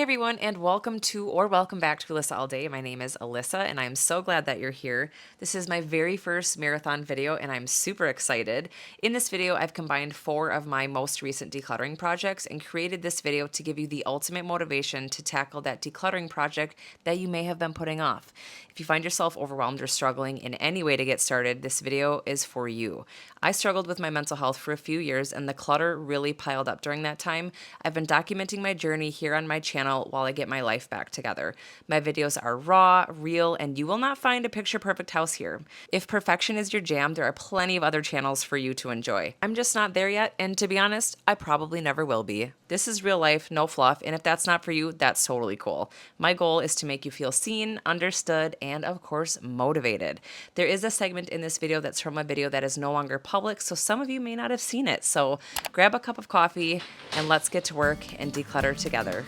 Hey everyone, and welcome back to AlyssaAllDay. My name is Alyssa, and I'm so glad that you're here. This is my very first marathon video, and I'm super excited. In this video, I've combined 4 of my most recent decluttering projects and created this video to give you the ultimate motivation to tackle that decluttering project that you may have been putting off. If you find yourself overwhelmed or struggling in any way to get started, this video is for you. I struggled with my mental health for a few years, and the clutter really piled up during that time. I've been documenting my journey here on my channel while I get my life back together. My videos are raw, real, and you will not find a picture-perfect house here. If perfection is your jam, there are plenty of other channels for you to enjoy. I'm just not there yet, and to be honest, I probably never will be. This is real life, no fluff, and if that's not for you, that's totally cool. My goal is to make you feel seen, understood, and of course, motivated. There is a segment in this video that's from a video that is no longer public, so some of you may not have seen it. So grab a cup of coffee and let's get to work and declutter together.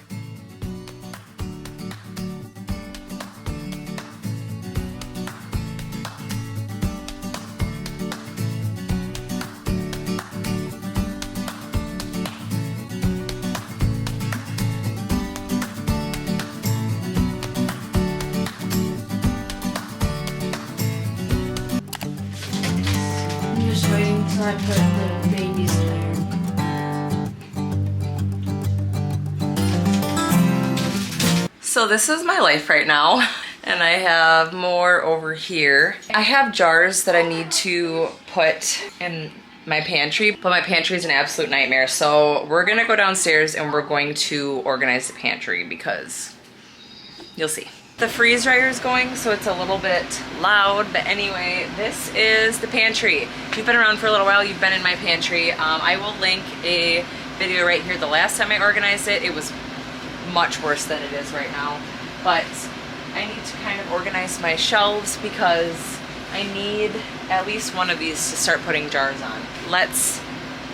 I put the babies there. So this is my life right now, and I have more over here. I have jars that I need to put in my pantry, but my pantry is an absolute nightmare. So we're gonna go downstairs and we're going to organize the pantry because you'll see. The freeze dryer is going, so it's a little bit loud, but anyway, this is the pantry. If you've been around for a little while, you've been in my pantry. I will link a video right here. The last time I organized it, it was much worse than it is right now, but I need to kind of organize my shelves because I need at least one of these to start putting jars on. Let's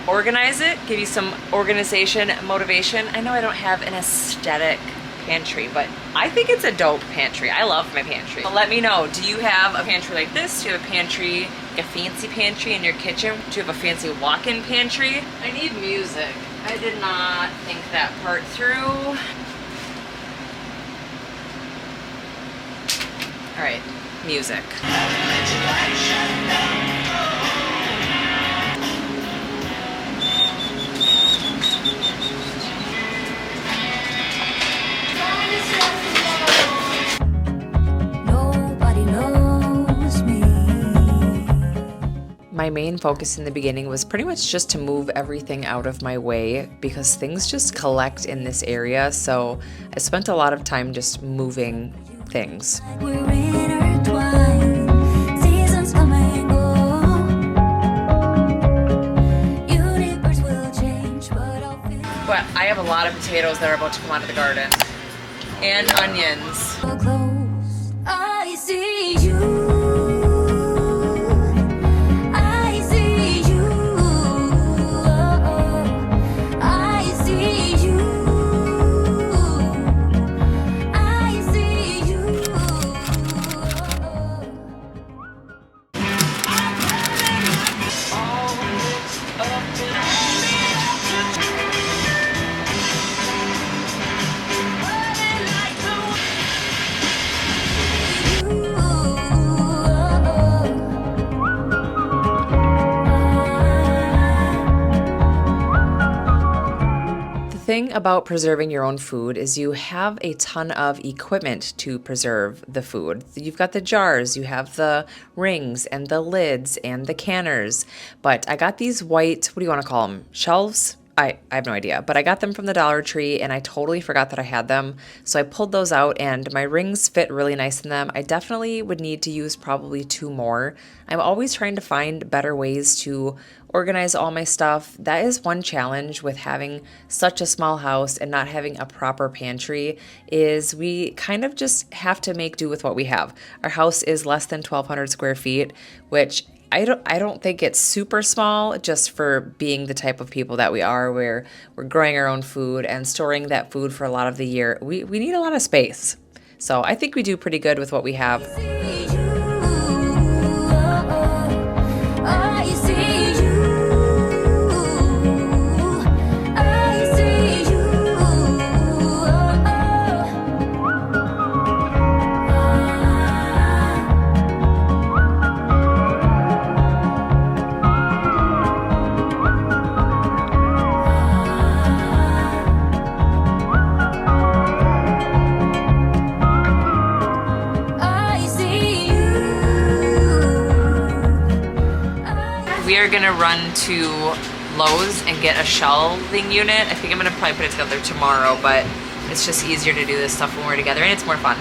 organize it, give you some organization motivation. I know I don't have an aesthetic pantry, but I think it's a dope pantry. I love my pantry. But let me know, do you have a pantry like this? Do you have a pantry, like a fancy pantry in your kitchen? Do you have a fancy walk-in pantry? I need music. I did not think that part through. All right, music. My main focus in the beginning was pretty much just to move everything out of my way because things just collect in this area. So I spent a lot of time just moving things. But I have a lot of potatoes that are about to come out of the garden and onions. I see you. The thing about preserving your own food is you have a ton of equipment to preserve the food. You've got the jars, you have the rings and the lids and the canners, but I got these white, what do you want to call them, shelves? I have no idea, but I got them from the Dollar Tree and I totally forgot that I had them. So I pulled those out and my rings fit really nice in them. I definitely would need to use probably 2 more. I'm always trying to find better ways to organize all my stuff. That is one challenge with having such a small house and not having a proper pantry is we kind of just have to make do with what we have. Our house is less than 1,200 square feet, which I don't think it's super small just for being the type of people that we are where we're growing our own food and storing that food for a lot of the year. We need a lot of space. So I think we do pretty good with what we have. are gonna run to Lowe's and get a shelving unit. I think I'm gonna probably put it together tomorrow, but it's just easier to do this stuff when we're together and it's more fun.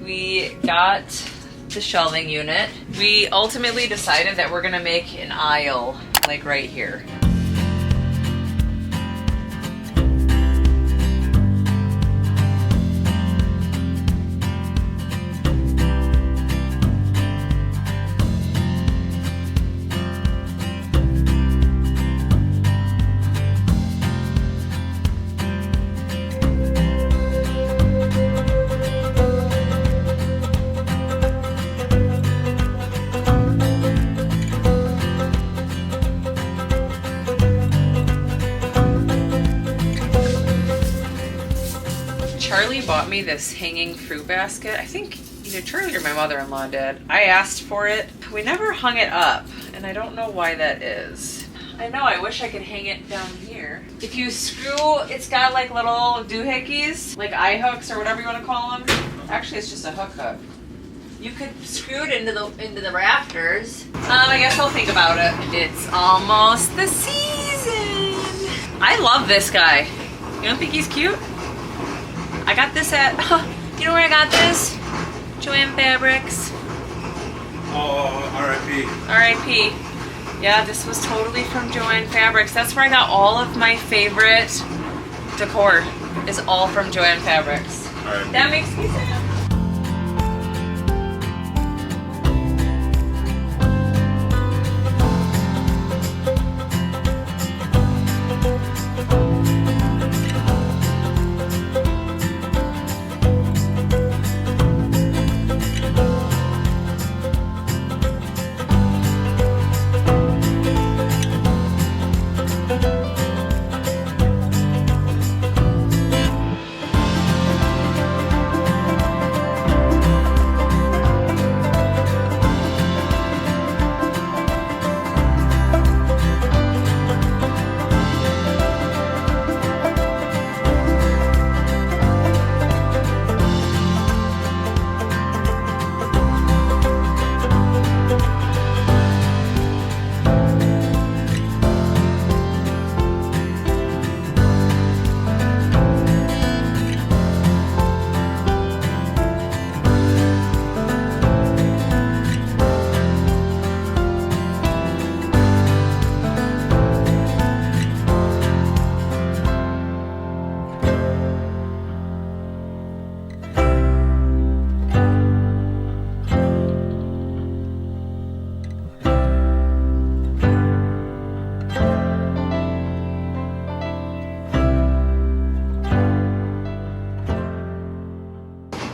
We got the shelving unit. We ultimately decided that we're gonna make an aisle like right here. Charlie bought me this hanging fruit basket. I think either Charlie or my mother-in-law did. I asked for it. We never hung it up, and I don't know why that is. I know, I wish I could hang it down here. If you screw, it's got like little doohickeys, like eye hooks or whatever you want to call them. Actually, it's just a hook. You could screw it into the rafters. I guess I'll think about it. It's almost the season. I love this guy. You don't think he's cute? I got this at, you know where I got this? Joann Fabrics. Oh, R.I.P. R.I.P. Yeah, this was totally from Joann Fabrics. That's where I got all of my favorite decor. Is all from Joann Fabrics. R.I.P. That makes me sad.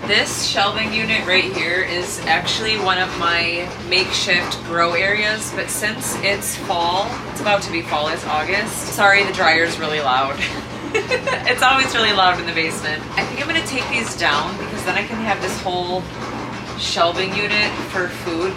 This shelving unit right here is actually one of my makeshift grow areas, but since it's fall, it's about to be fall, it's August. Sorry, the dryer's really loud. It's always really loud in the basement. I think I'm gonna take these down because then I can have this whole shelving unit for food.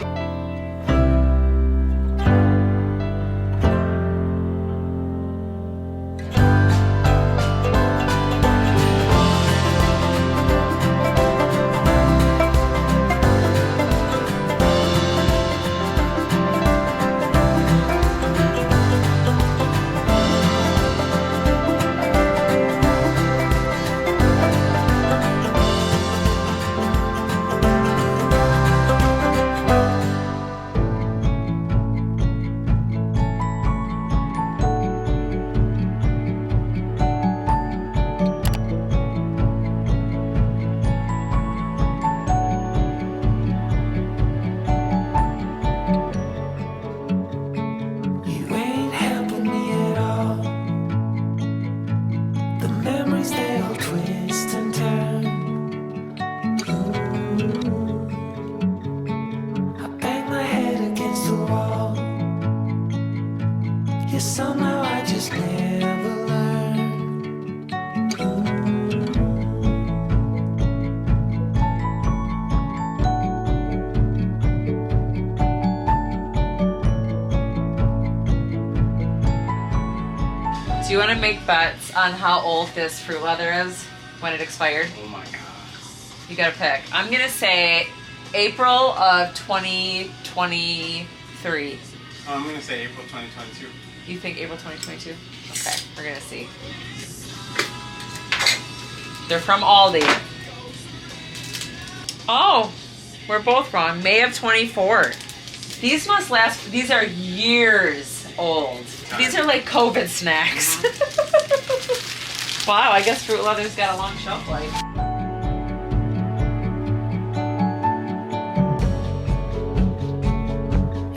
Somehow I just never learned. Do you want to make bets on how old this fruit leather is when it expired? Oh my god. You gotta pick. I'm gonna say April of 2023. 3. I'm gonna say April 2022. You think April 2022? Okay, we're gonna see. They're from Aldi. Oh, we're both wrong. May of 24. These must last, these are years old. These are like COVID snacks. Wow, I guess Fruit Leather's got a long shelf life.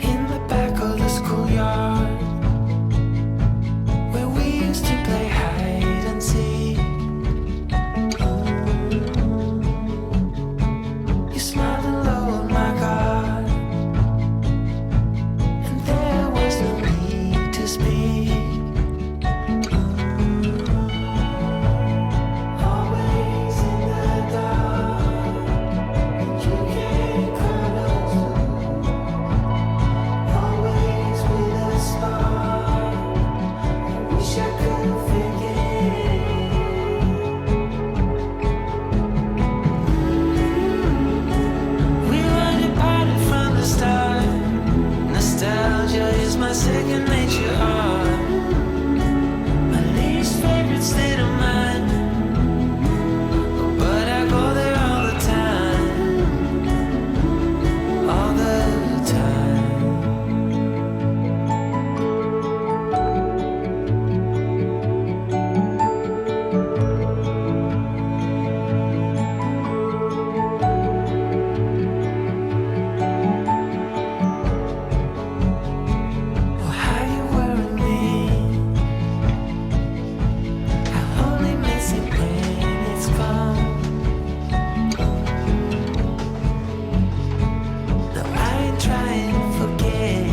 In the back of the schoolyard, where we used to play hide and seek. You smiled and low, oh my God, and there was no need to speak. Always in the dark, and you can't call us through. Always with a spark. I wish I could forget. We were departed from the start. Nostalgia is my second nature. My least favorite state of mind. But I go there all the time. All the time. Oh, how you worry me. I only miss it when it's gone. No, I ain't trying to forget.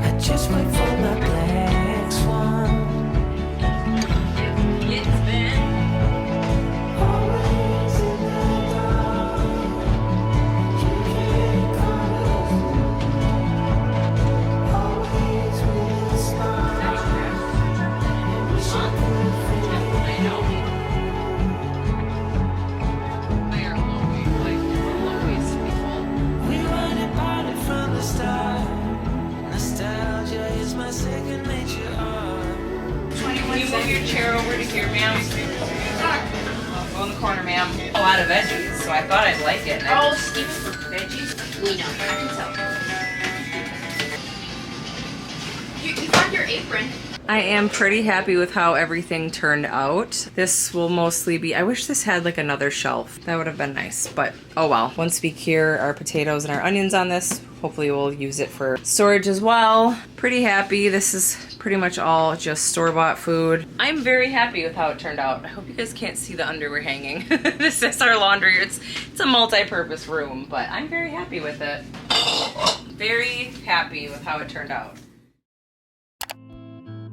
I just wait for my black swan. It's been Always in the dark. You can't call us through. Always with a smile. I wish I could forget. I know. They are low-waist people. We were departed from the start. Nostalgia is my second nature. Can you move your chair over to here, ma'am? Go in the corner, ma'am. A lot of veggies, so I thought I'd like it. Oh, skip for veggies? We know. I can tell. You found your apron. I am pretty happy with how everything turned out. This will mostly be, I wish this had like another shelf. That would have been nice, but oh well. Once we cure our potatoes and our onions on this, hopefully we'll use it for storage as well. Pretty happy. This is pretty much all just store-bought food. I'm very happy with how it turned out. I hope you guys can't see the underwear hanging. This is our laundry. It's a multi-purpose room, but I'm very happy with it. Very happy with how it turned out.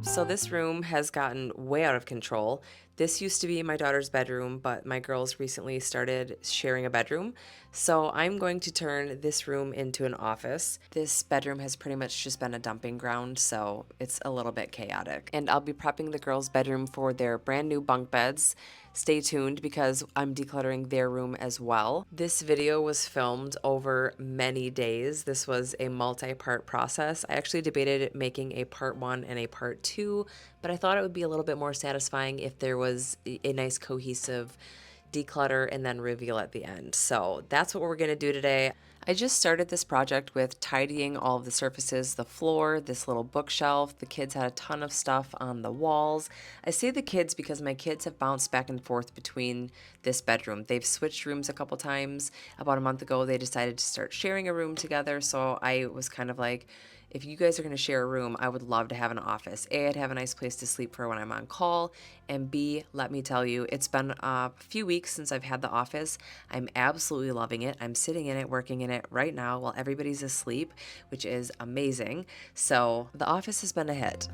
So this room has gotten way out of control. This used to be my daughter's bedroom, but my girls recently started sharing a bedroom. So I'm going to turn this room into an office. This bedroom has pretty much just been a dumping ground, so it's a little bit chaotic. And I'll be prepping the girls' bedroom for their brand new bunk beds. Stay tuned because I'm decluttering their room as well. This video was filmed over many days. This was a multi-part process. I actually debated making a part 1 and a part 2, but I thought it would be a little bit more satisfying if there was a nice cohesive declutter and then reveal at the end. So that's what we're gonna do today. I just started this project with tidying all of the surfaces, the floor, this little bookshelf. The kids had a ton of stuff on the walls. I say the kids because my kids have bounced back and forth between this bedroom. They've switched rooms a couple times. About a month ago, they decided to start sharing a room together. So I was kind of like, if you guys are going to share a room, I would love to have an office. A, I'd have a nice place to sleep for when I'm on call. And B, let me tell you, it's been a few weeks since I've had the office. I'm absolutely loving it. I'm sitting in it, working in it right now while everybody's asleep, which is amazing. So the office has been a hit.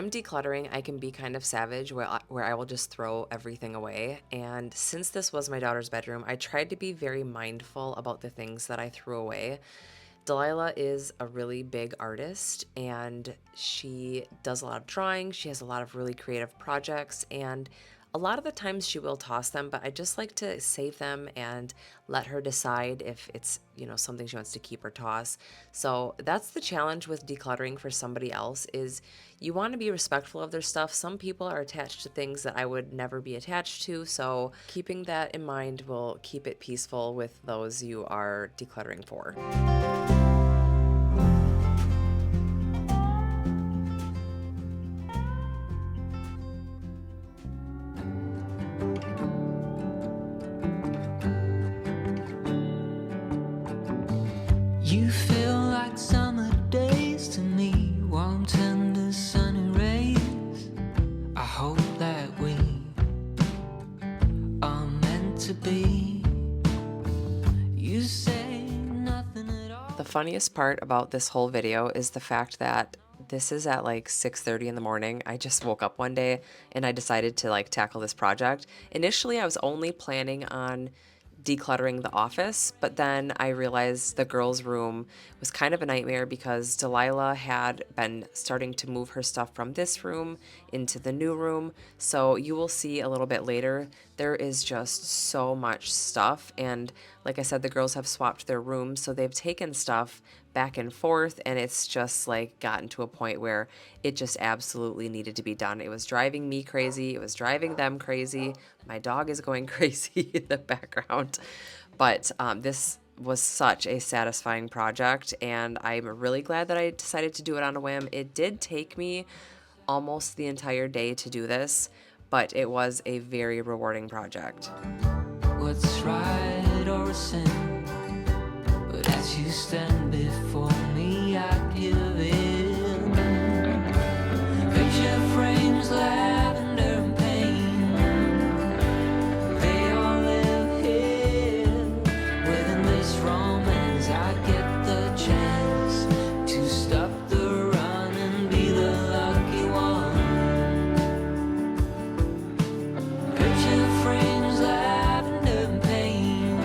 I'm decluttering, I can be kind of savage where I will just throw everything away. And since this was my daughter's bedroom, I tried to be very mindful about the things that I threw away. Delilah is a really big artist, and she does a lot of drawing. She has a lot of really creative projects, and a lot of the times she will toss them, but I just like to save them and let her decide if it's, something she wants to keep or toss. So that's the challenge with decluttering for somebody else, is you want to be respectful of their stuff. Some people are attached to things that I would never be attached to, so keeping that in mind will keep it peaceful with those you are decluttering for. You feel like summer days to me, warm, tender, sunny rays. I hope that we are meant to be. You say nothing at all. The funniest part about this whole video is the fact that this is at like 6:30 in the morning. I just woke up one day and I decided to tackle this project. Initially, I was only planning on decluttering the office, but then I realized the girls' room was kind of a nightmare because Delilah had been starting to move her stuff from this room into the new room. So you will see a little bit later, there is just so much stuff. And like I said, the girls have swapped their rooms, so they've taken stuff back and forth, and it's just gotten to a point where it just absolutely needed to be done. It was driving me crazy. It was driving them crazy. My dog is going crazy in the background. But this was such a satisfying project, and I'm really glad that I decided to do it on a whim. It did take me almost the entire day to do this, but it was a very rewarding project. What's right or a sin? But as you stand before me, I give in. Picture frames, lavender and pain, they all live here. Within this romance, I get the chance to stop the run and be the lucky one. Picture frames, lavender and pain,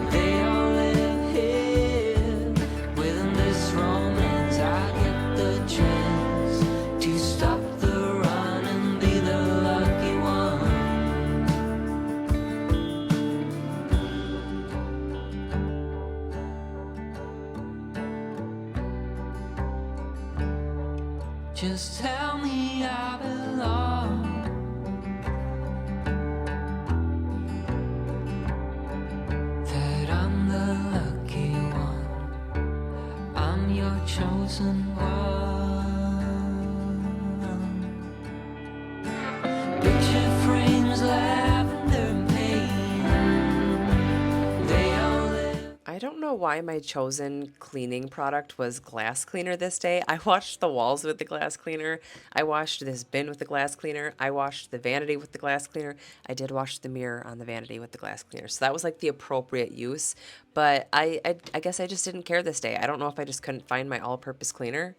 they all live here. Within this romance, I get the chance to stop the run and be the lucky one. Just tell me I belong. That I'm the lucky one. I'm your chosen one. Picture frames, lavender and pain, they all live. I don't know why my chosen cleaning product was glass cleaner this day. I washed the walls with the glass cleaner. I washed this bin with the glass cleaner. I washed the vanity with the glass cleaner. I did wash the mirror on the vanity with the glass cleaner. So that was the appropriate use. But I guess I just didn't care this day. I don't know if I just couldn't find my all-purpose cleaner.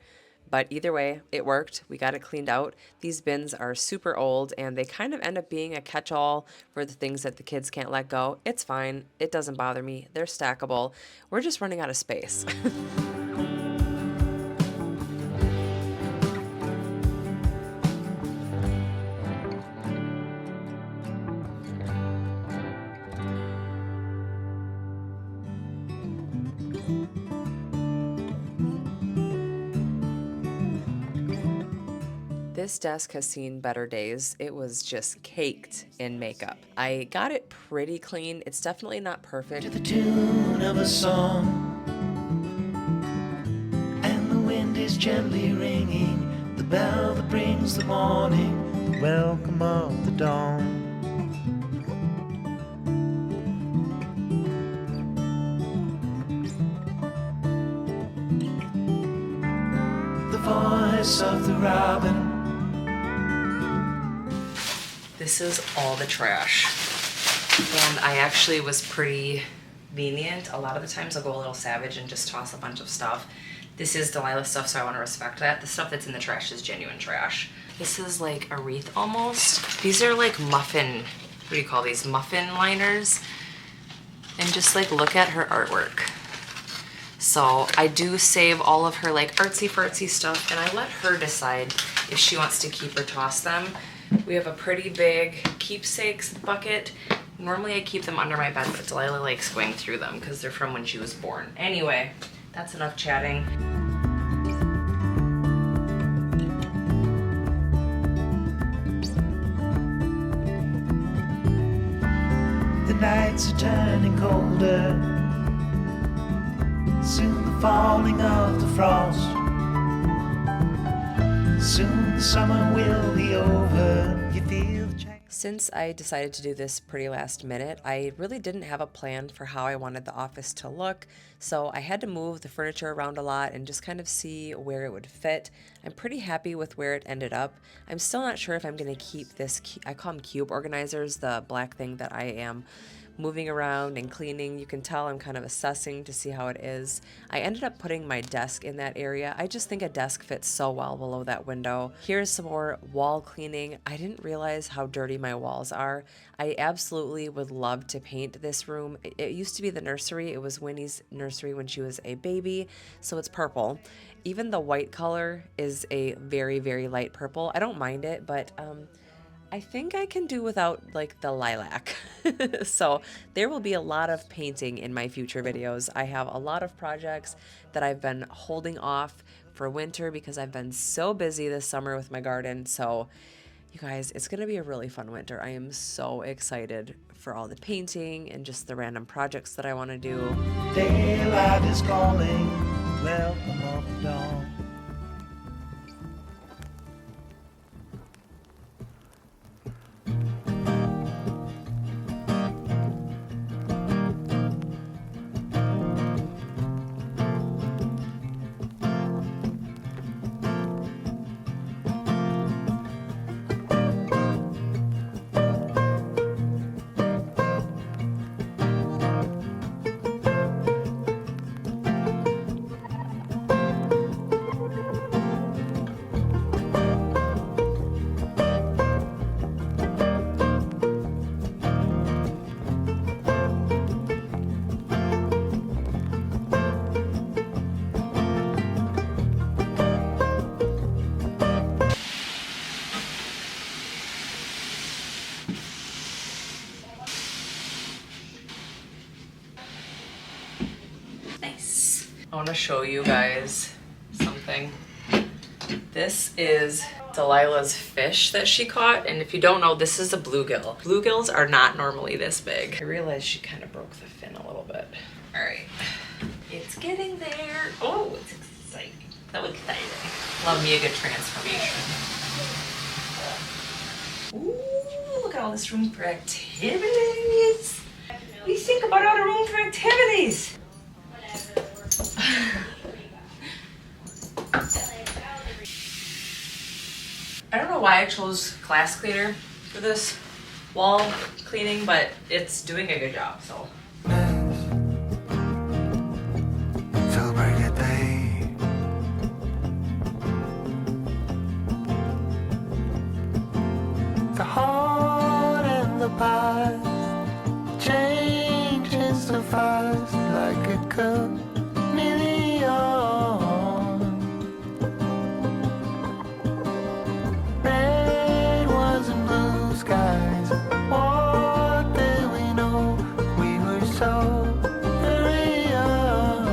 But either way, it worked. We got it cleaned out. These bins are super old, and they kind of end up being a catch-all for the things that the kids can't let go. It's fine. It doesn't bother me. They're stackable. We're just running out of space. This desk has seen better days. It was just caked in makeup. I got it pretty clean. It's definitely not perfect. To the tune of a song, and the wind is gently ringing the bell that brings the morning, the welcome of the dawn. The voice of the robin. This is all the trash. And I actually was pretty lenient. A lot of the times I'll go a little savage and just toss a bunch of stuff. This is Delilah stuff, so I want to respect that. The stuff that's in the trash is genuine trash. This is like a wreath almost. These are like muffin, what do you call these? Muffin liners. And just like look at her artwork. So I do save all of her like artsy fartsy stuff, and I let her decide if she wants to keep or toss them. We have a pretty big keepsakes bucket. Normally I keep them under my bed, but Delilah likes going through them because they're from when she was born. Anyway, that's enough chatting. The nights are turning colder, soon the falling of the frost, soon the summer will be over, you feel the change. Since I decided to do this pretty last minute, I really didn't have a plan for how I wanted the office to look, so I had to move the furniture around a lot and just kind of see where it would fit. I'm pretty happy with where it ended up. I'm still not sure if I'm going to keep this, I call them cube organizers, the black thing that I am moving around and cleaning. You can tell I'm kind of assessing to see how it is. I ended up putting my desk in that area. I just think a desk fits so well below that window. Here's some more wall cleaning. I didn't realize how dirty my walls are. I absolutely would love to paint this room. It used to be the nursery. It was Winnie's nursery when she was a baby, so it's purple. Even the white color is a very, very light purple. I don't mind it, but I think I can do without like the lilac. So there will be a lot of painting in my future videos. I have a lot of projects that I've been holding off for winter because I've been so busy this summer with my garden. So you guys, it's gonna be a really fun winter. I am so excited for all the painting and just the random projects that I wanna do. Daylight is calling, welcome up the dawn. I want to show you guys something. This is Delilah's fish that she caught, and if you don't know, this is a bluegill. Bluegills are not normally this big. I realized she kind of broke the fin a little bit. All right, it's getting there. Oh, it's exciting. So exciting. Love me a good transformation. Ooh, look at all this room for activities. What do you think about all the room for activities? I don't know why I chose glass cleaner for this wall cleaning, but it's doing a good job, so. Celebrate a day. The heart and the past changes so fast, like a chameleon. Red was in blue skies. What did we know? We were so very young.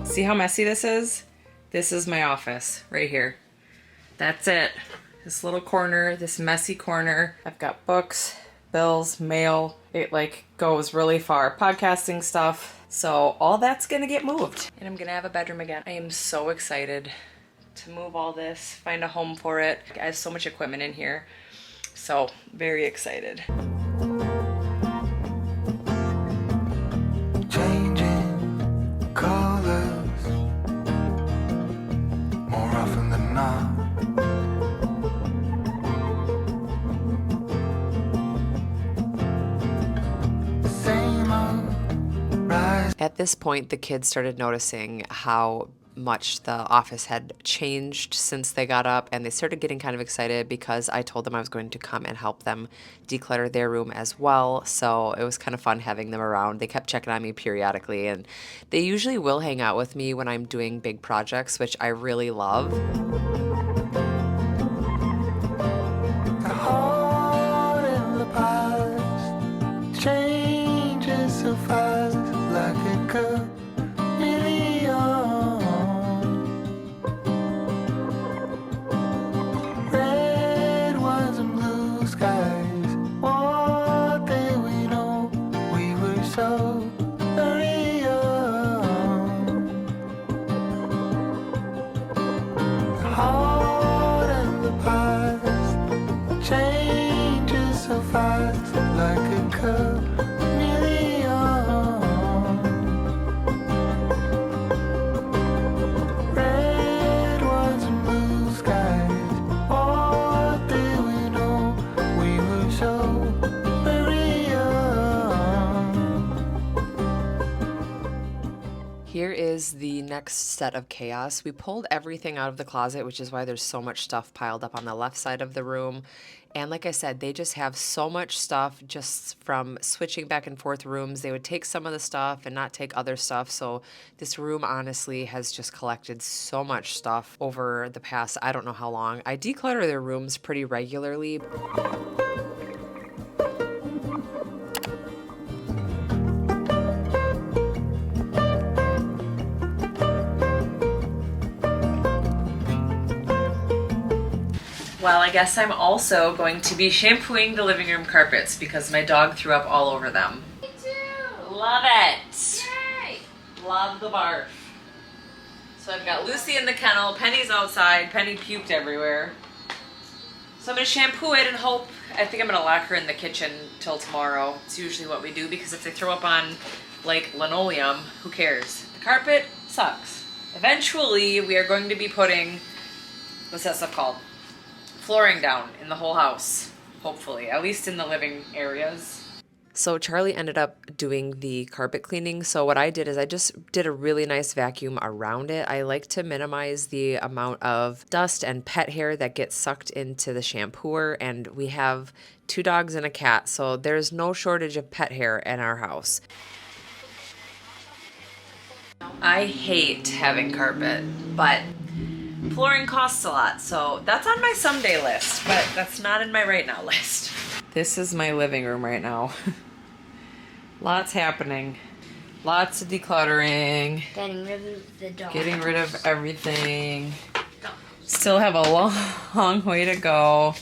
See how messy this is? This is my office right here. That's it. This little corner, this messy corner. I've got books, bills, mail. It like goes really far. Podcasting stuff. So all that's gonna get moved. And I'm gonna have a bedroom again. I am so excited to move all this, find a home for it. I have so much equipment in here. So very excited. Changing colors more often than not. this point, the kids started noticing how much the office had changed since they got up, and they started getting kind of excited because I told them I was going to come and help them declutter their room as well. So it was kind of fun having them around. They kept checking on me periodically, and they usually will hang out with me when I'm doing big projects, which I really love. The heart in the past changes so fast, like a chameleon. Red ones and blue skies, what did we know? We were so very young. The heart and the past changes so fast, like a chameleon. Red ones and blue skies, what did we know? We were so very young. Here is the next set of chaos. We pulled everything out of the closet, which is why there's so much stuff piled up on the left side of the room. And like I said, they just have so much stuff just from switching back and forth rooms. They would take some of the stuff and not take other stuff. So this room honestly has just collected so much stuff over the past, I don't know how long. I declutter their rooms pretty regularly. Well, I guess I'm also going to be shampooing the living room carpets because my dog threw up all over them. Me too. Love it. Yay. Love the barf. So I've got Lucy in the kennel, Penny's outside, Penny puked everywhere. So I'm gonna shampoo it and hope, I think I'm gonna lock her in the kitchen till tomorrow. It's usually what we do because if they throw up on like linoleum, who cares? The carpet sucks. Eventually we are going to be putting, what's that stuff called? Flooring down in the whole house, hopefully, at least in the living areas. So Charlie ended up doing the carpet cleaning. So what I did is I just did a really nice vacuum around it. I like to minimize the amount of dust and pet hair that gets sucked into the shampooer. And we have 2 dogs and a cat, so there's no shortage of pet hair in our house. I hate having carpet, but flooring costs a lot, so that's on my someday list, but that's not in my right now list. This is my living room right now. Lots happening. Lots of decluttering. Getting rid of the dog. Getting rid of everything. Still have a long way to go.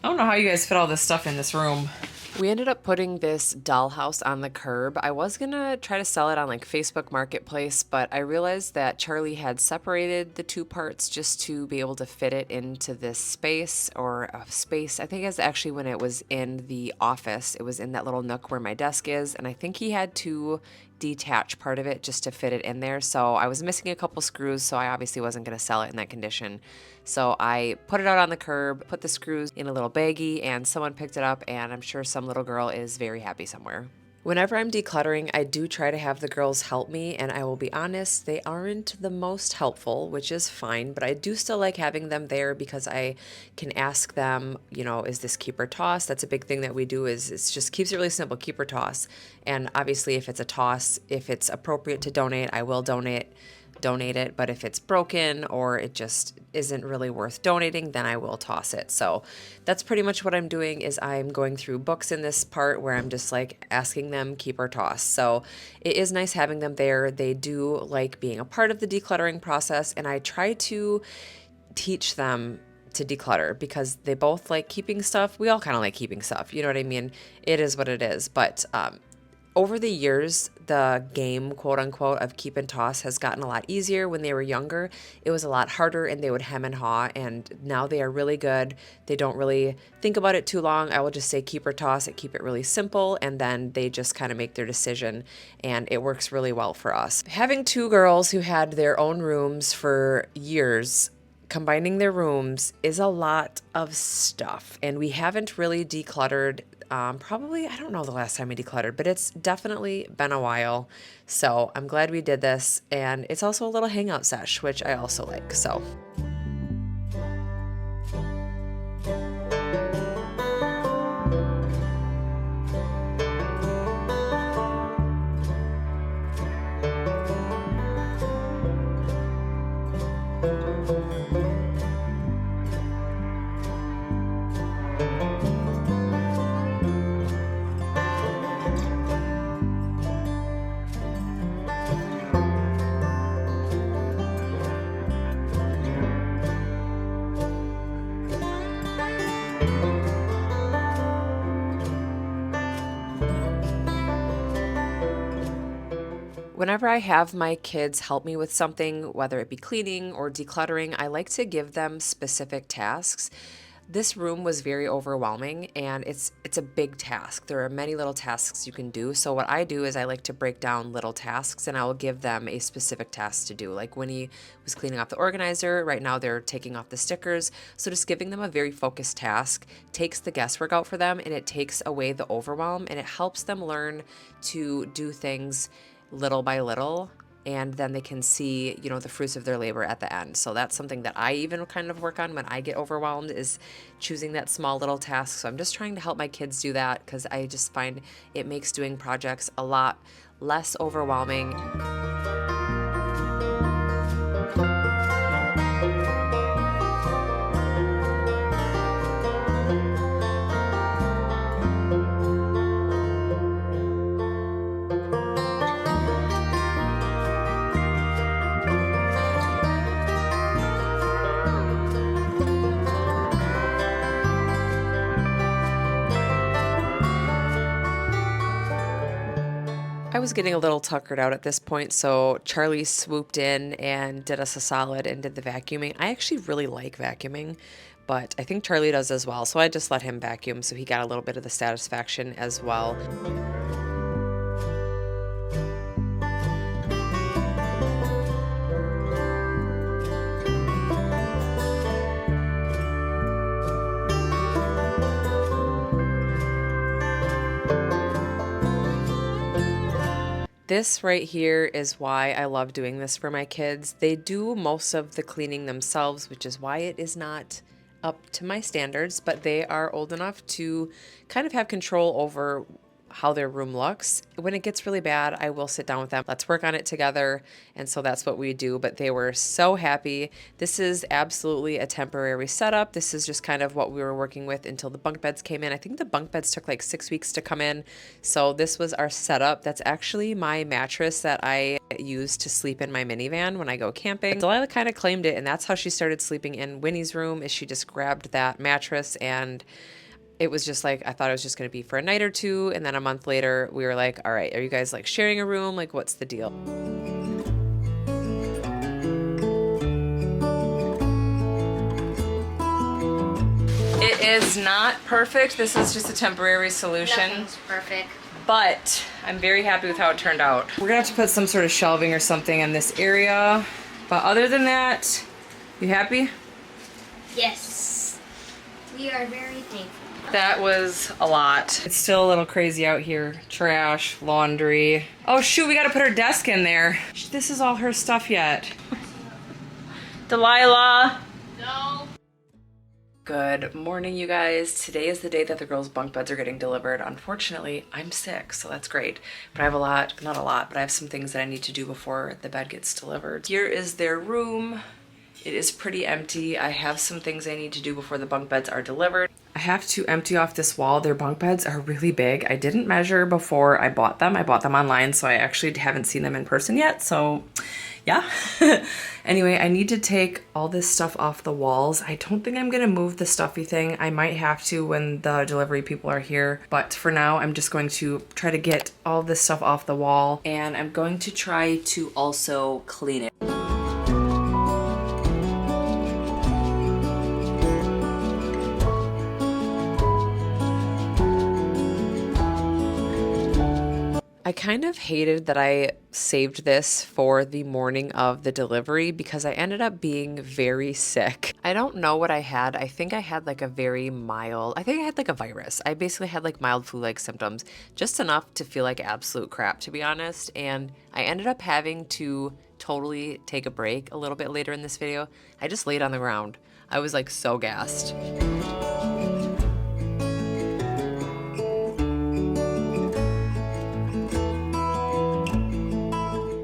I don't know how you guys fit all this stuff in this room. We ended up putting this dollhouse on the curb. I was gonna try to sell it on like Facebook Marketplace, but I realized that Charlie had separated the 2 parts just to be able to fit it into this space, or a space. I think it's actually when it was in the office. It was in that little nook where my desk is, and I think he had to detach part of it just to fit it in there. So I was missing a couple screws, so I obviously wasn't gonna sell it in that condition. So I put it out on the curb, put the screws in a little baggie, and someone picked it up, and I'm sure some little girl is very happy somewhere. Whenever I'm decluttering, I do try to have the girls help me, and I will be honest, they aren't the most helpful, which is fine, but I do still like having them there because I can ask them, you know, is this keep or toss? That's a big thing that we do, is it just keeps it really simple, keep or toss. And obviously if it's a toss, if it's appropriate to donate, I will donate it, but if it's broken or it just isn't really worth donating, then I will toss it. So that's pretty much what I'm doing, is I'm going through books in this part where I'm just like asking them keep or toss. So it is nice having them there. They do like being a part of the decluttering process, and I try to teach them to declutter because they both like keeping stuff. We all kind of like keeping stuff, you know what I mean? It is what it is, but over the years, the game, quote unquote, of keep and toss has gotten a lot easier. When they were younger, it was a lot harder and they would hem and haw, and now they are really good. They don't really think about it too long. I will just say keep or toss it, keep it really simple, and then they just kind of make their decision, and it works really well for us. Having 2 girls who had their own rooms for years, combining their rooms is a lot of stuff, and we haven't really decluttered probably, I don't know the last time we decluttered, but it's definitely been a while. So I'm glad we did this. And it's also a little hangout sesh, which I also like. So. Whenever I have my kids help me with something, whether it be cleaning or decluttering, I like to give them specific tasks. This room was very overwhelming and it's a big task. There are many little tasks you can do. So what I do is I like to break down little tasks and I will give them a specific task to do. Like Winnie was cleaning off the organizer. Right now they're taking off the stickers. So just giving them a very focused task takes the guesswork out for them and it takes away the overwhelm and it helps them learn to do things little by little, and then they can see, you know, the fruits of their labor at the end. So that's something that I even kind of work on when I get overwhelmed, is choosing that small little task. So I'm just trying to help my kids do that because I just find it makes doing projects a lot less overwhelming. I was getting a little tuckered out at this point, so Charlie swooped in and did us a solid and did the vacuuming. I actually really like vacuuming, but I think Charlie does as well, so I just let him vacuum so he got a little bit of the satisfaction as well. This right here is why I love doing this for my kids. They do most of the cleaning themselves, which is why it is not up to my standards, but they are old enough to kind of have control over how their room looks. When it gets really bad, I will sit down with them. Let's work on it together. And so that's what we do. But they were so happy. This is absolutely a temporary setup. This is just kind of what we were working with until the bunk beds came in. I think the bunk beds took like 6 weeks to come in. So this was our setup. That's actually my mattress that I use to sleep in my minivan when I go camping. Delilah kind of claimed it, and that's how she started sleeping in Winnie's room, is she just grabbed that mattress, and it was just like, I thought it was just going to be for a night or two. And then a month later, we were like, all right, are you guys like sharing a room? Like, what's the deal? It is not perfect. This is just a temporary solution. Nothing's perfect. But I'm very happy with how it turned out. We're gonna have to put some sort of shelving or something in this area. But other than that, you happy? Yes. We are very thankful. That was a lot. It's still a little crazy out here. Trash, laundry. Oh shoot, we gotta put her desk in there. This is all her stuff yet. Delilah. No. Good morning, you guys. Today is the day that the girls' bunk beds are getting delivered. Unfortunately, I'm sick, so that's great. But I have not a lot, but I have some things that I need to do before the bed gets delivered. Here is their room. It is pretty empty. I have some things I need to do before the bunk beds are delivered. I have to empty off this wall. Their bunk beds are really big. I didn't measure before I bought them. I bought them online, so I actually haven't seen them in person yet. So yeah. Anyway, I need to take all this stuff off the walls. I don't think I'm gonna move the stuffy thing. I might have to when the delivery people are here. But for now, I'm just going to try to get all this stuff off the wall. And I'm going to try to also clean it. I I kind of hated that I saved this for the morning of the delivery because I ended up being very sick. I don't know what I had. I think I had like a very mild, I think I had like a virus. I basically had like mild flu-like symptoms, just enough to feel like absolute crap, to be honest. And I ended up having to totally take a break a little bit later in this video. I just laid on the ground. I was like so gassed.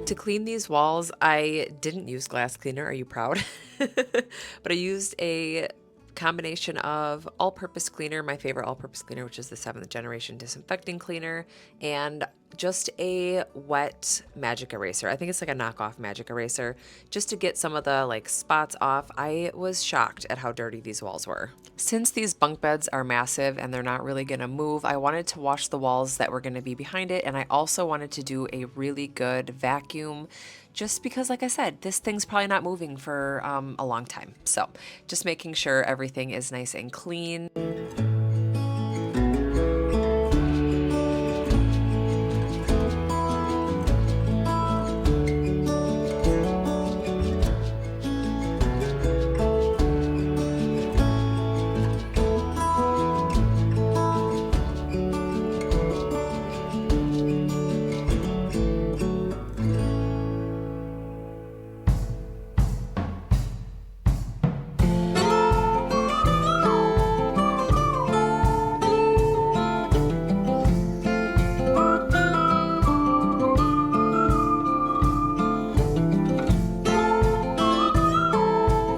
To clean these walls, I didn't use glass cleaner. Are you proud? But I used a combination of all-purpose cleaner, my favorite all-purpose cleaner, which is the 7th generation disinfecting cleaner, and just a wet magic eraser. I think it's like a knockoff magic eraser, just to get some of the like spots off. I was shocked at how dirty these walls were. Since these bunk beds are massive and they're not really gonna move, I wanted to wash the walls that were gonna be behind it, and I also wanted to do a really good vacuum, just because, like I said, this thing's probably not moving for a long time. So just making sure everything is nice and clean.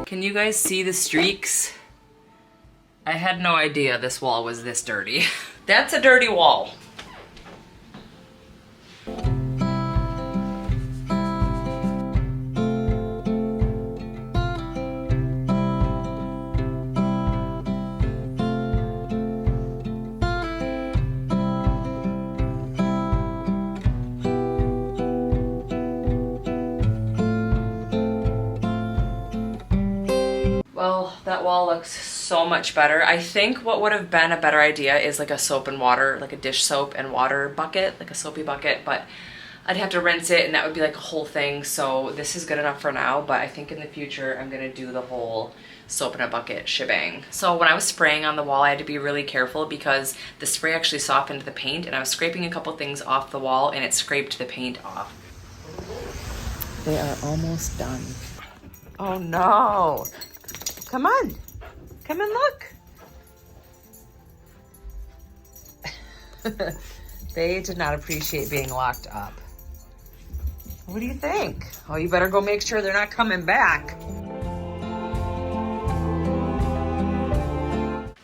Can you guys see the streaks? I had no idea this wall was this dirty. That's a dirty wall. Well, that wall looks so much better. I think what would have been a better idea is like a soap and water, like a dish soap and water bucket, like a soapy bucket, but I'd have to rinse it and that would be like a whole thing. So this is good enough for now, but I think in the future I'm gonna do the whole soap in a bucket shebang. So when I was spraying on the wall, I had to be really careful because the spray actually softened the paint, and I was scraping a couple things off the wall and it scraped the paint off. They are almost done. Oh no. Come on, come and look. They did not appreciate being locked up. What do you think? Oh, you better go make sure they're not coming back.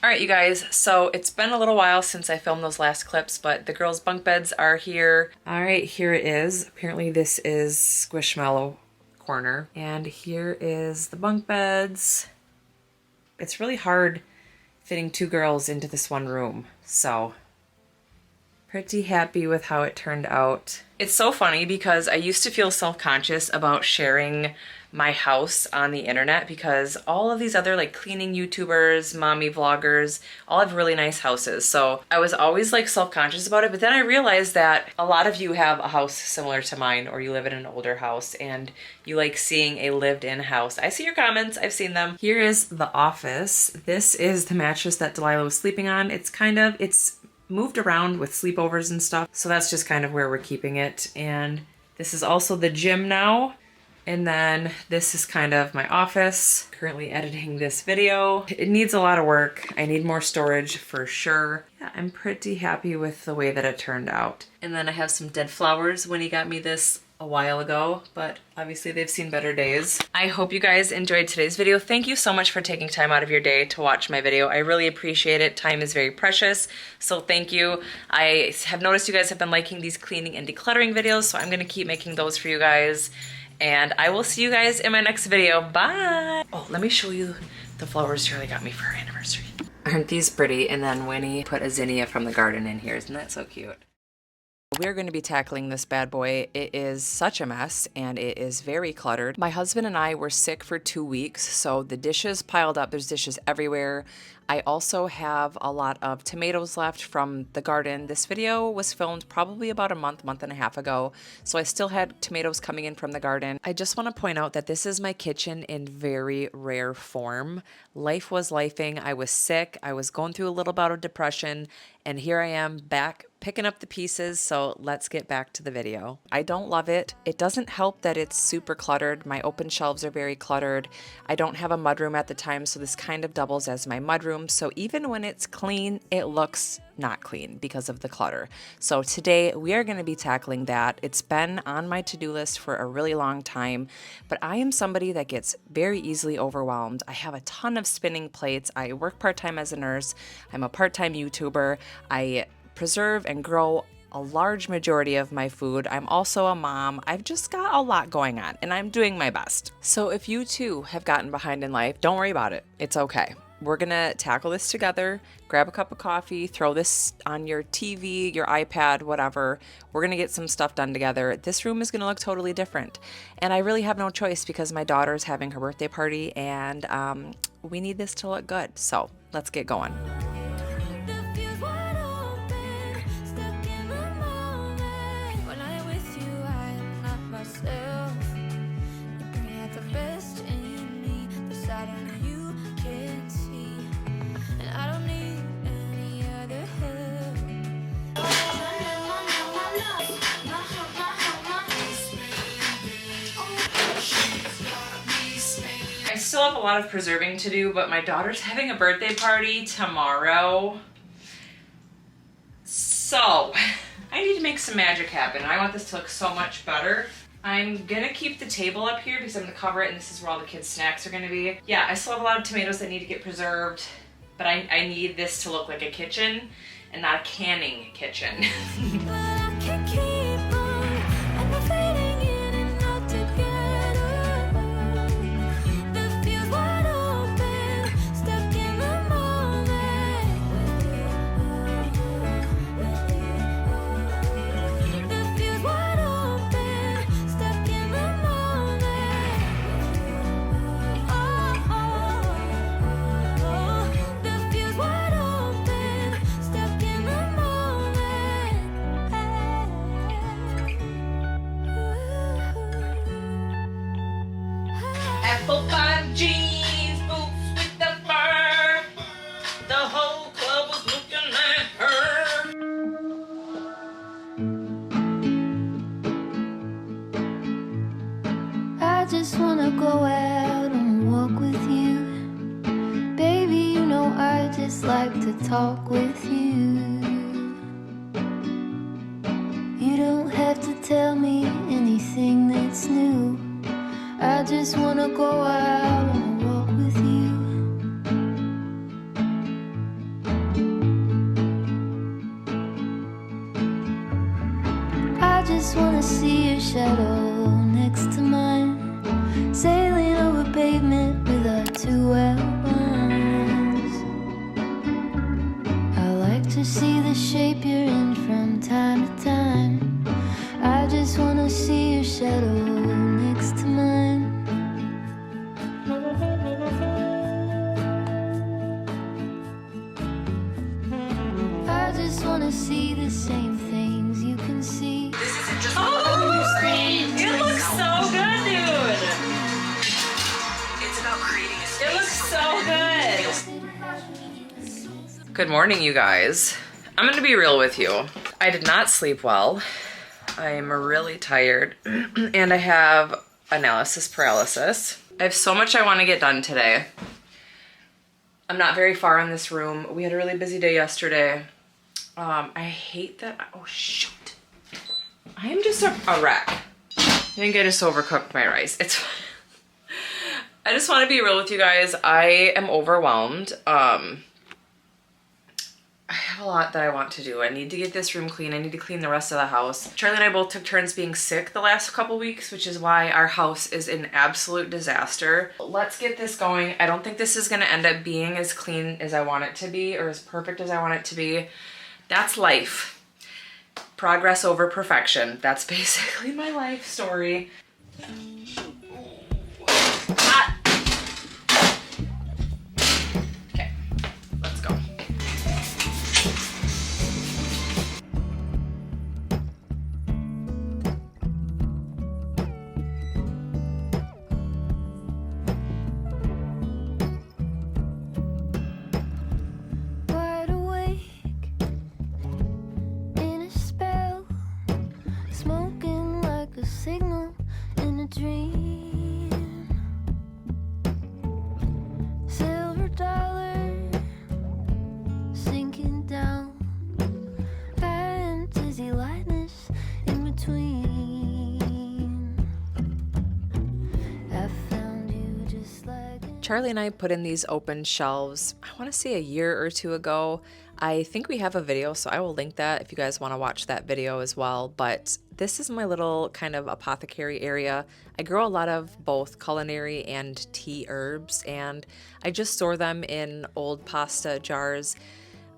All right, you guys, so it's been a little while since I filmed those last clips, but the girls' bunk beds are here. All right, here it is. Apparently this is Squishmallow corner. And here is the bunk beds. It's really hard fitting 2 girls into this one room, so pretty happy with how it turned out. It's so funny because I used to feel self-conscious about sharing my house on the internet because all of these other like cleaning YouTubers, mommy vloggers, all have really nice houses. So I was always like self-conscious about it, but then I realized that a lot of you have a house similar to mine, or you live in an older house and you like seeing a lived-in house. I see your comments, I've seen them. Here is the office. This is the mattress that Delilah was sleeping on. It's moved around with sleepovers and stuff, so that's just kind of where we're keeping it. And this is also the gym now. And then this is kind of my office. Currently editing this video. It needs a lot of work. I need more storage for sure. Yeah, I'm pretty happy with the way that it turned out. And then I have some dead flowers. Winnie got me this a while ago, but obviously they've seen better days. I hope you guys enjoyed today's video. Thank you so much for taking time out of your day to watch my video. I really appreciate it. Time is very precious, so thank you. I have noticed you guys have been liking these cleaning and decluttering videos, so I'm gonna keep making those for you guys. And I will see you guys in my next video. Bye! Oh, let me show you the flowers Charlie got me for her anniversary. Aren't these pretty? And then Winnie put a zinnia from the garden in here. Isn't that so cute? We're going to be tackling this bad boy. It is such a mess and it is very cluttered. My husband and I were sick for 2 weeks, so the dishes piled up. There's dishes everywhere. I also have a lot of tomatoes left from the garden. This video was filmed probably about a month and a half ago, so I still had tomatoes coming in from the garden. I just want to point out that this is my kitchen in very rare form. Life was lifing. I was sick. I was going through a little bout of depression, and here I am back picking up the pieces, so let's get back to the video. I don't love it. It doesn't help that it's super cluttered. My open shelves are very cluttered. I don't have a mudroom at the time, so this kind of doubles as my mudroom. So even when it's clean, it looks not clean because of the clutter. So today we are going to be tackling that. It's been on my to-do list for a really long time, but I am somebody that gets very easily overwhelmed. I have a ton of spinning plates. I work part-time as a nurse. I'm a part-time YouTuber. I preserve and grow a large majority of my food. I'm also a mom. I've just got a lot going on and I'm doing my best. So if you too have gotten behind in life, don't worry about it. It's okay. We're gonna tackle this together. Grab a cup of coffee, throw this on your TV, your iPad, whatever. We're gonna get some stuff done together. This room is gonna look totally different. And I really have no choice because my daughter's having her birthday party and we need this to look good. So let's get going. I still have a lot of preserving to do, but my daughter's having a birthday party tomorrow. So I need to make some magic happen. I want this to look so much better. I'm gonna keep the table up here because I'm gonna cover it and this is where all the kids' snacks are gonna be. Yeah, I still have a lot of tomatoes that need to get preserved, but I need this to look like a kitchen and not a canning kitchen. Apple pie jeans, boots with the fur. The whole club was looking at her. I just wanna go out and walk with you. Baby, you know I just like to talk with you. You don't have to tell me anything that's new. I just wanna go out and walk with you. I just wanna see your shadow next to mine, sailing over pavement with our two outlines. I like to see the shape you're in from time to time. I just wanna see your shadow next to mine. I just wanna see the same things you can see. Oh, it looks so good, dude. It's about creating a space. It looks so good. Good morning, you guys. I'm gonna be real with you. I did not sleep well. I'm really tired and I have analysis paralysis. I have so much I want to get done today. I'm not very far in this room. We had a really busy day yesterday. I hate that. Oh shoot. I am just a wreck. I think I just overcooked my rice. It's fine. I just want to be real with you guys. I am overwhelmed. I have a lot that I want to do. I need to get this room clean. I need to clean the rest of the house. Charlie and I both took turns being sick the last couple weeks, which is why our house is an absolute disaster. Let's get this going. I don't think this is gonna end up being as clean as I want it to be or as perfect as I want it to be. That's life. Progress over perfection. That's basically my life story. Ah. Okay, let's go. Wide awake in a spell, smoking like a signal in a dream. Silver dollar sinking down, fantasy lightness in between. I found you just like Charlie and I put in these open shelves, I want to say a year or two ago. I think we have a video, so I will link that if you guys want to watch that video as well. But this is my little kind of apothecary area. I grow a lot of both culinary and tea herbs, and I just store them in old pasta jars.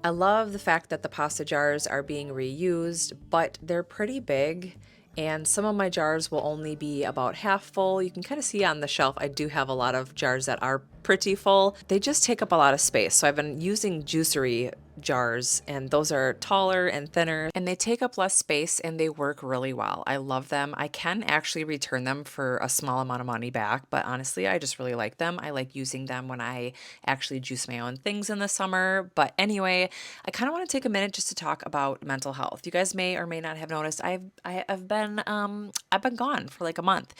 I love the fact that the pasta jars are being reused, but they're pretty big. And some of my jars will only be about half full. You can kind of see on the shelf, I do have a lot of jars that are pretty full. They just take up a lot of space. So I've been using juicery jars, and those are taller and thinner, and they take up less space, and they work really well. I love them. I can actually return them for a small amount of money back, but honestly, I just really like them. I like using them when I actually juice my own things in the summer. But anyway, I kind of want to take a minute just to talk about mental health. You guys may or may not have noticed I've been gone for like a month,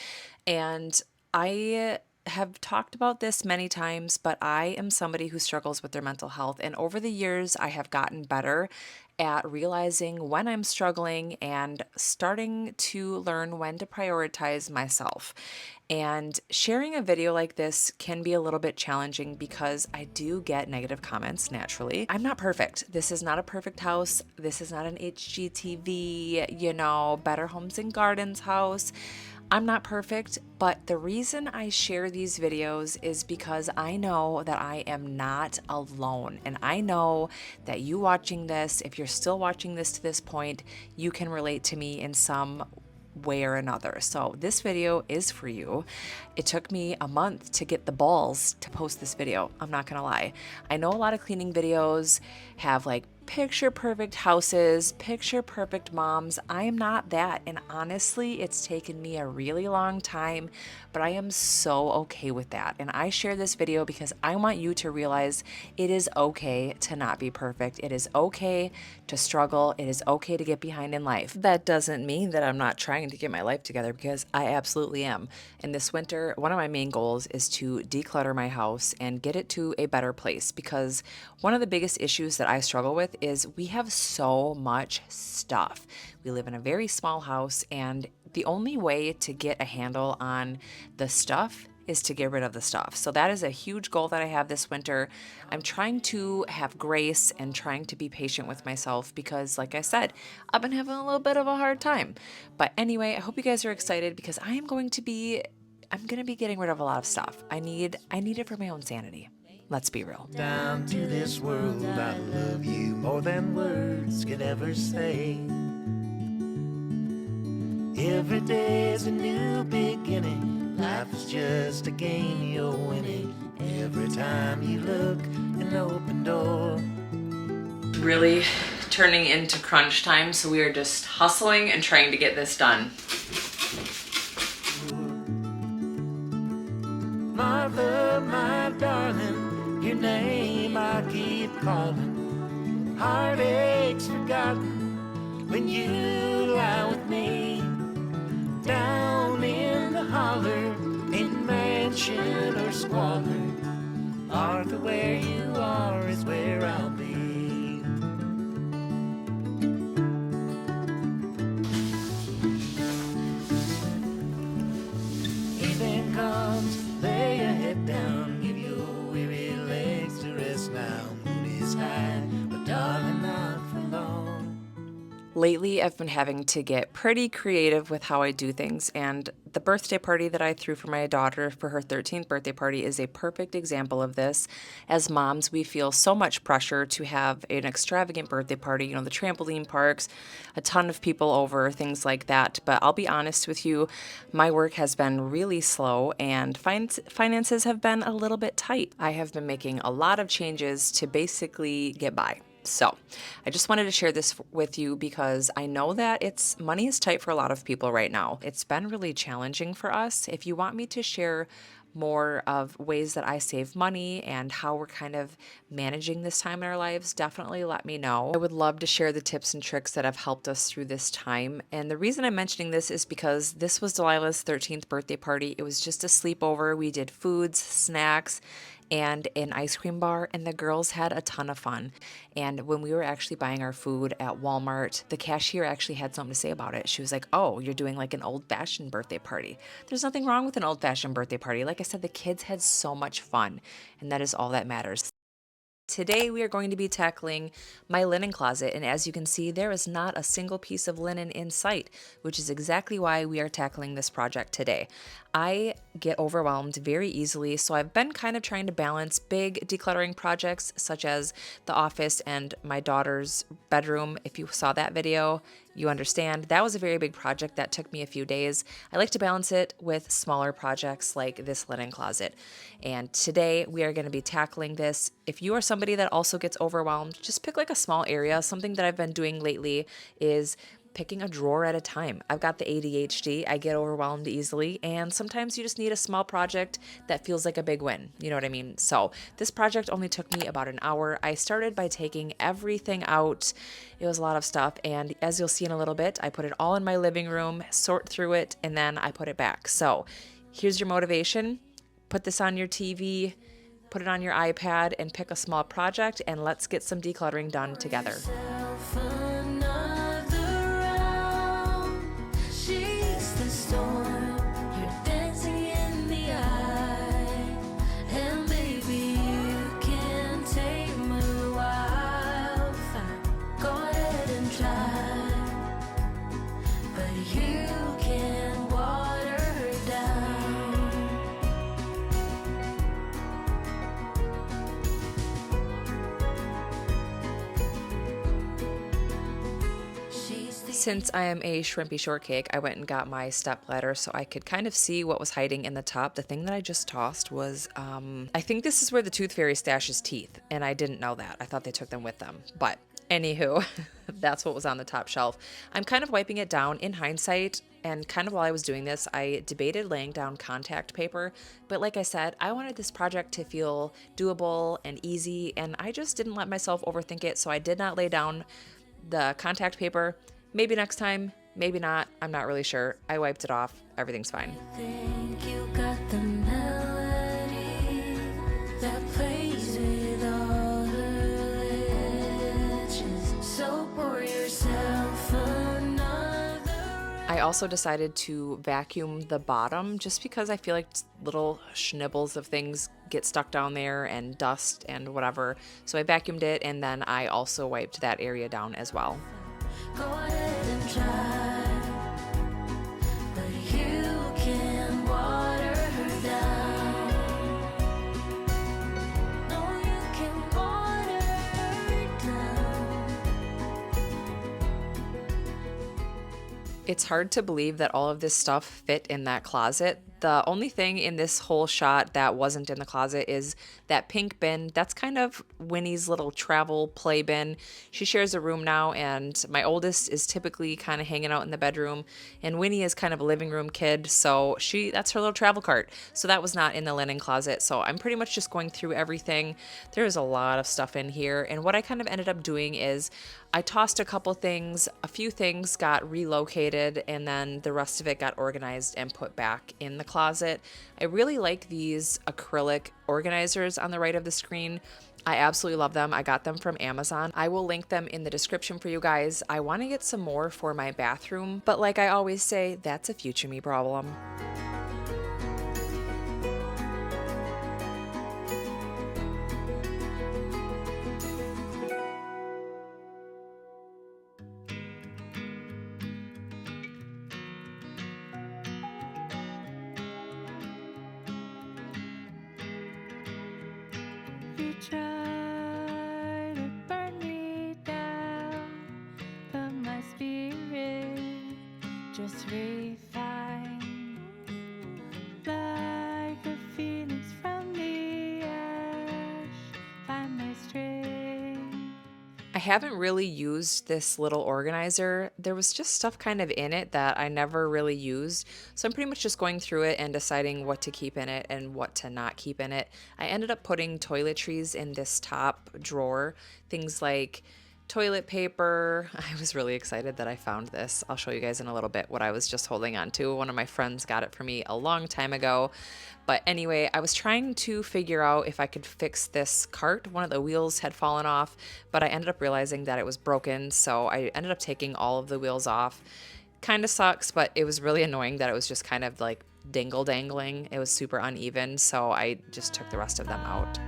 and I have talked about this many times, but I am somebody who struggles with their mental health. And over the years, I have gotten better at realizing when I'm struggling and starting to learn when to prioritize myself. And sharing a video like this can be a little bit challenging because I do get negative comments naturally. I'm not perfect. This is not a perfect house. This is not an HGTV, Better Homes and Gardens house. I'm not perfect, but the reason I share these videos is because I know that I am not alone. And I know that you watching this, if you're still watching this to this point, you can relate to me in some way or another. So this video is for you. It took me a month to get the balls to post this video. I'm not gonna lie. I know a lot of cleaning videos have like picture perfect houses, picture perfect moms. I am not that. And honestly, it's taken me a really long time, but I am so okay with that. And I share this video because I want you to realize it is okay to not be perfect. It is okay to struggle. It is okay to get behind in life. That doesn't mean that I'm not trying to get my life together, because I absolutely am. And this winter, one of my main goals is to declutter my house and get it to a better place, because one of the biggest issues that I struggle with is we have so much stuff. We live in a very small house, and the only way to get a handle on the stuff is to get rid of the stuff. So that is a huge goal that I have this winter. I'm trying to have grace and trying to be patient with myself because, like I said, I've been having a little bit of a hard time. But anyway, I hope you guys are excited because I'm going to be getting rid of a lot of stuff. I need it for my own sanity. Let's be real. Down to this world, I love you more than words could ever say. Every day is a new beginning. Life is just a game you're winning. Every time you look, an open door. Really turning into crunch time, so we are just hustling and trying to get this done. Martha, my darling, your name I keep calling. Heartaches forgotten when you lie with me. Down in the holler, in mansion or squalor, Martha, where you are is where I'll be. Evening comes, lay your head down, give your weary legs to rest now. Moon is high, but darling, not for long. Lately, I've been having to get pretty creative with how I do things, and The birthday party that I threw for my daughter for her 13th birthday party is a perfect example of this. As moms, we feel so much pressure to have an extravagant birthday party, the trampoline parks, a ton of people over, things like that. But I'll be honest with you, my work has been really slow and finances have been a little bit tight. I have been making a lot of changes to basically get by. So I just wanted to share this with you because I know that money is tight for a lot of people right now. It's been really challenging for us. If you want me to share more of ways that I save money and how we're kind of managing this time in our lives, definitely let me know. I would love to share the tips and tricks that have helped us through this time. And the reason I'm mentioning this is because this was Delilah's 13th birthday party. It was just a sleepover. We did foods, snacks, and an ice cream bar, and the girls had a ton of fun. And when we were actually buying our food at Walmart, the cashier actually had something to say about it. She was like, "Oh, you're doing like an old-fashioned birthday party." There's nothing wrong with an old-fashioned birthday party. Like I said, the kids had so much fun, and that is all that matters. Today we are going to be tackling my linen closet, and as you can see, there is not a single piece of linen in sight, which is exactly why we are tackling this project today. I get overwhelmed very easily, so I've been kind of trying to balance big decluttering projects such as the office and my daughter's bedroom. If you saw that video, you understand that was a very big project that took me a few days. I like to balance it with smaller projects like this linen closet. And today we are going to be tackling this. If you are somebody that also gets overwhelmed, just pick like a small area. Something that I've been doing lately is picking a drawer at a time. I've got the ADHD, I get overwhelmed easily, and sometimes you just need a small project that feels like a big win. You know what I mean? So this project only took me about an hour. I started by taking everything out. It was a lot of stuff, and as you'll see in a little bit, I put it all in my living room, sort through it, and then I put it back. So here's your motivation. Put this on your TV, put it on your iPad, and pick a small project, and let's get some decluttering done together. Since I am a shrimpy shortcake, I went and got my stepladder so I could kind of see what was hiding in the top. The thing that I just tossed was, I think this is where the tooth fairy stashes teeth, and I didn't know that. I thought they took them with them. But anywho, that's what was on the top shelf. I'm kind of wiping it down in hindsight, and kind of while I was doing this, I debated laying down contact paper. But like I said, I wanted this project to feel doable and easy, and I just didn't let myself overthink it, so I did not lay down the contact paper. Maybe next time, maybe not. I'm not really sure. I wiped it off. Everything's fine. I think you got the melody that plays with all her legends. So pour yourself another. I also decided to vacuum the bottom just because I feel like little schnibbles of things get stuck down there and dust and whatever. So I vacuumed it, and then I also wiped that area down as well. Go ahead and try, but you can water her down. No, you can water her down. It's hard to believe that all of this stuff fit in that closet. The only thing in this whole shot that wasn't in the closet is that pink bin. That's kind of Winnie's little travel play bin. She shares a room now, and my oldest is typically kind of hanging out in the bedroom, and Winnie is kind of a living room kid, so that's her little travel cart. So that was not in the linen closet. So I'm pretty much just going through everything. There's a lot of stuff in here, and what I kind of ended up doing is I tossed a couple things, a few things got relocated, and then the rest of it got organized and put back in the closet. I really like these acrylic organizers on the right of the screen. I absolutely love them. I got them from Amazon. I will link them in the description for you guys. I want to get some more for my bathroom, but like I always say, that's a future me problem. You try to burn me down, but my spirit just refine like a phoenix from the ash. Find my strength. I haven't really used this little organizer. There was just stuff kind of in it that I never really used. So I'm pretty much just going through it and deciding what to keep in it and what to not keep in it. I ended up putting toiletries in this top drawer. Things like toilet paper. I was really excited that I found this. I'll show you guys in a little bit what I was just holding on to. One of my friends got it for me a long time ago. But anyway, I was trying to figure out if I could fix this cart. One of the wheels had fallen off, but I ended up realizing that it was broken. So I ended up taking all of the wheels off. Kind of sucks, but it was really annoying that it was just kind of like dingle dangling. It was super uneven. So I just took the rest of them out.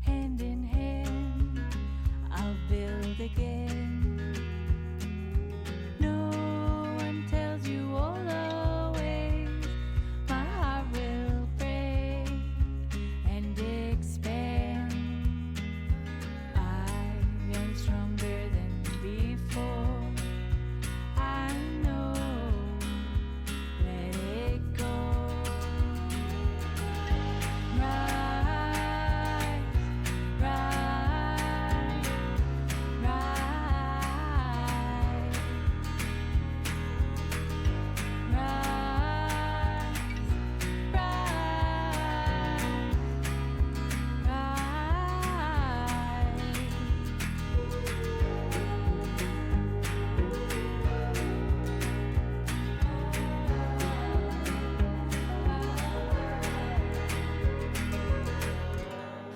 Hand in hand, I'll build again. No one tells you all the ways my heart will break and expand. I am stronger than before. I know, let it go. Rise, rise, rise,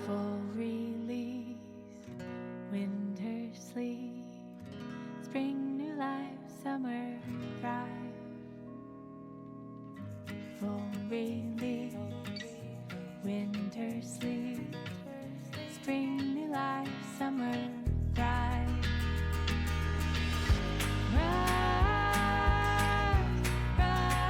full release, winter sleep, spring new life, summer thrive. Full release, winter sleep, spring new life, summer thrive. Rise, rise,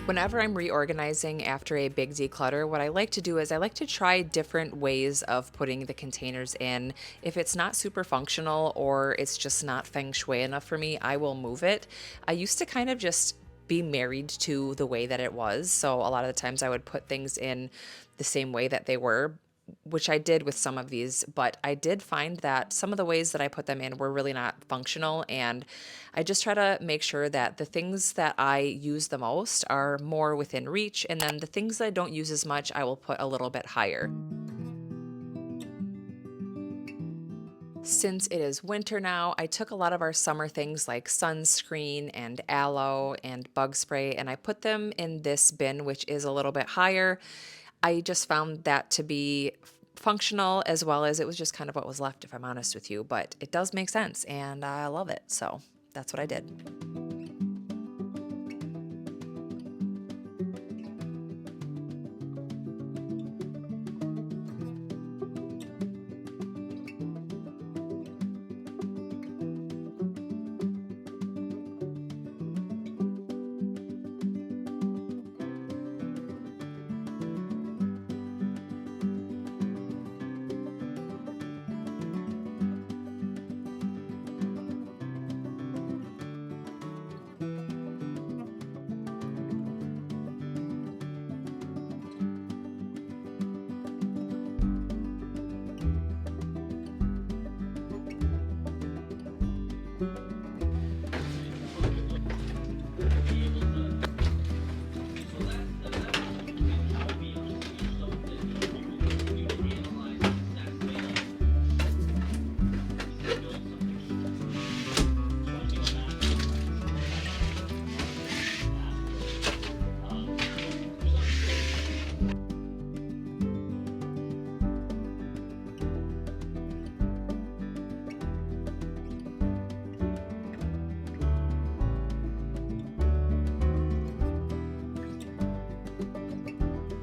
Whenever I'm reorganizing after a big declutter, what I like to do is I like to try different ways of putting the containers in. If it's not super functional or it's just not feng shui enough for me, I will move it. I used to kind of just be married to the way that it was. So a lot of the times I would put things in the same way that they were, which I did with some of these, but I did find that some of the ways that I put them in were really not functional, and I just try to make sure that the things that I use the most are more within reach, and then the things that I don't use as much, I will put a little bit higher. Since it is winter now, I took a lot of our summer things like sunscreen and aloe and bug spray, and I put them in this bin, which is a little bit higher. I just found that to be functional, as well as it was just kind of what was left, if I'm honest with you, but it does make sense and I love it. So that's what I did.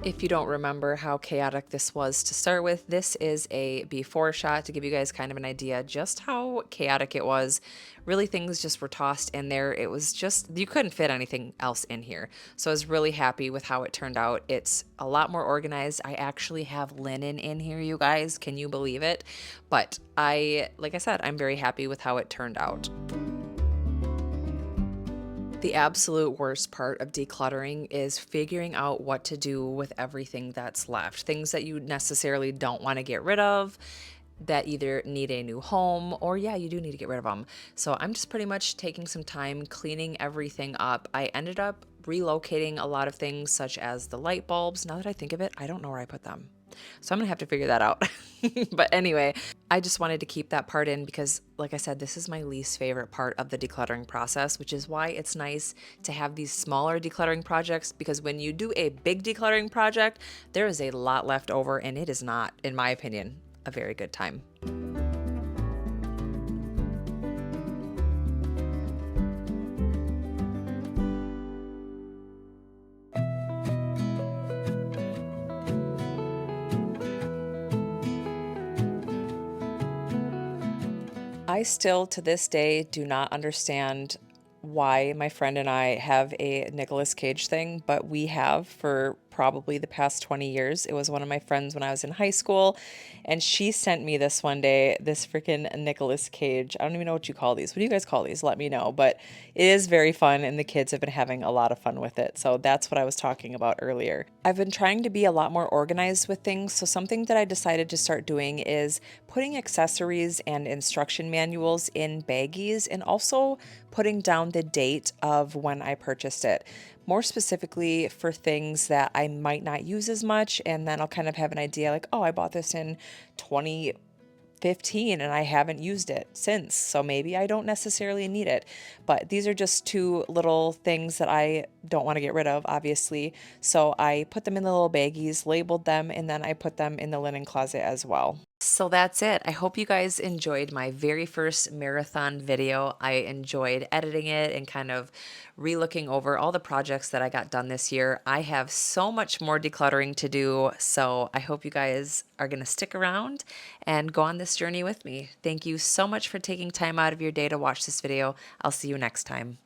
If you don't remember how chaotic this was to start with, this is a before shot to give you guys kind of an idea just how chaotic it was. Really, things just were tossed in there. It was just, you couldn't fit anything else in here. So I was really happy with how it turned out. It's a lot more organized. I actually have linen in here, you guys. Can you believe it? But like I said, I'm very happy with how it turned out. The absolute worst part of decluttering is figuring out what to do with everything that's left. Things that you necessarily don't want to get rid of, that either need a new home or yeah, you do need to get rid of them. So I'm just pretty much taking some time cleaning everything up. I ended up relocating a lot of things such as the light bulbs. Now that I think of it, I don't know where I put them. So I'm gonna have to figure that out. But anyway, I just wanted to keep that part in because, like I said, this is my least favorite part of the decluttering process, which is why it's nice to have these smaller decluttering projects, because when you do a big decluttering project, there is a lot left over and it is not, in my opinion, a very good time. I still, to this day, do not understand why my friend and I have a Nicolas Cage thing, but we have for probably the past 20 years. It was one of my friends when I was in high school, and she sent me this one day, this freaking Nicolas Cage. I don't even know what you call these. What do you guys call these? Let me know. But it is very fun, and the kids have been having a lot of fun with it. So that's what I was talking about earlier. I've been trying to be a lot more organized with things. So something that I decided to start doing is putting accessories and instruction manuals in baggies, and also putting down the date of when I purchased it. More specifically for things that I might not use as much, and then I'll kind of have an idea like, oh, I bought this in 2015 and I haven't used it since, so maybe I don't necessarily need it. But these are just two little things that I don't want to get rid of, obviously. So I put them in the little baggies, labeled them, and then I put them in the linen closet as well. So that's it. I hope you guys enjoyed my very first marathon video. I enjoyed editing it and kind of re-looking over all the projects that I got done this year. I have so much more decluttering to do, so I hope you guys are going to stick around and go on this journey with me. Thank you so much for taking time out of your day to watch this video. I'll see you next time.